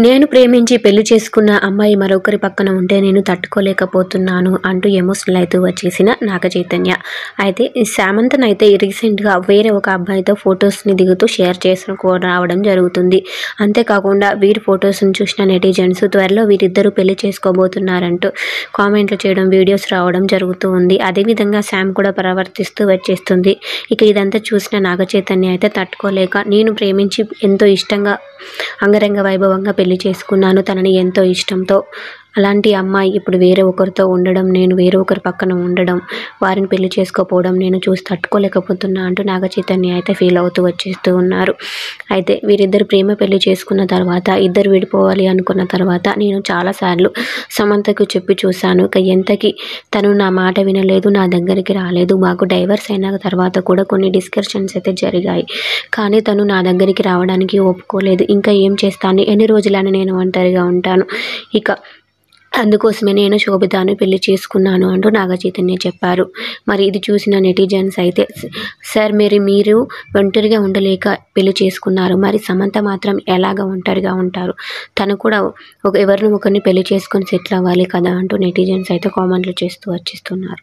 నేను ప్రేమించి పెళ్లి చేసుకున్న అమ్మాయి మరొకరి పక్కన ఉంటే నేను తట్టుకోలేకపోతున్నాను అంటూ ఎమోషనల్ అయితే వచ్చేసిన నాగ చైతన్య. అయితే ఈ సామంతన్ అయితే రీసెంట్గా వేరే ఒక అబ్బాయితో ఫొటోస్ని దిగుతూ షేర్ రావడం జరుగుతుంది. అంతేకాకుండా వీరి ఫొటోస్ని చూసిన నెటిజన్స్ త్వరలో వీరిద్దరూ పెళ్లి చేసుకోబోతున్నారంటూ కామెంట్లు చేయడం, వీడియోస్ రావడం జరుగుతూ ఉంది. అదేవిధంగా శామ్ కూడా ప్రవర్తిస్తూ వచ్చేస్తుంది. ఇక ఇదంతా చూసిన నాగ చైతన్య అయితే తట్టుకోలేక, నేను ప్రేమించి ఎంతో ఇష్టంగా అంగరంగ వైభవంగా పెళ్లి చేసుకున్నాను తనని ఎంతో ఇష్టంతో, అలాంటి అమ్మాయి ఇప్పుడు వేరే ఒకరితో ఉండడం, నేను వేరే ఒకరి పక్కన ఉండడం, వారిని పెళ్లి చేసుకోపోవడం నేను చూసి తట్టుకోలేకపోతున్నా అంటూ నాగ చైతన్య అయితే ఫీల్ అవుతూ వచ్చేస్తూ ఉన్నారు. అయితే వీరిద్దరు ప్రేమ పెళ్లి చేసుకున్న తర్వాత, ఇద్దరు విడిపోవాలి అనుకున్న తర్వాత నేను చాలాసార్లు సమంతకు చెప్పి చూశాను. ఇక ఎంతకి తను నా మాట వినలేదు, నా దగ్గరికి రాలేదు. మాకు డైవర్స్ అయిన తర్వాత కూడా కొన్ని డిస్కషన్స్ అయితే జరిగాయి, కానీ తను నా దగ్గరికి రావడానికి ఒప్పుకోలేదు. ఇంకా ఏం చేస్తాను, ఎన్ని రోజులని నేను ఒంటరిగా ఉంటాను, ఇక అందుకోసమే నేను శోభితాను పెళ్లి చేసుకున్నాను అంటూ నాగ చైతన్య చెప్పారు. మరి ఇది చూసిన నెటిజన్స్ అయితే, సార్ మీరు ఒంటరిగా ఉండలేక పెళ్లి చేసుకున్నారు, మరి సమంత మాత్రం ఎలాగ ఒంటరిగా ఉంటారు, తను కూడా ఎవరిని ఒకరిని పెళ్లి చేసుకొని సెటిల్ అవ్వాలి కదా అంటూ నెటిజన్స్ అయితే కామెంట్లు చేస్తూ వచ్చేస్తున్నారు.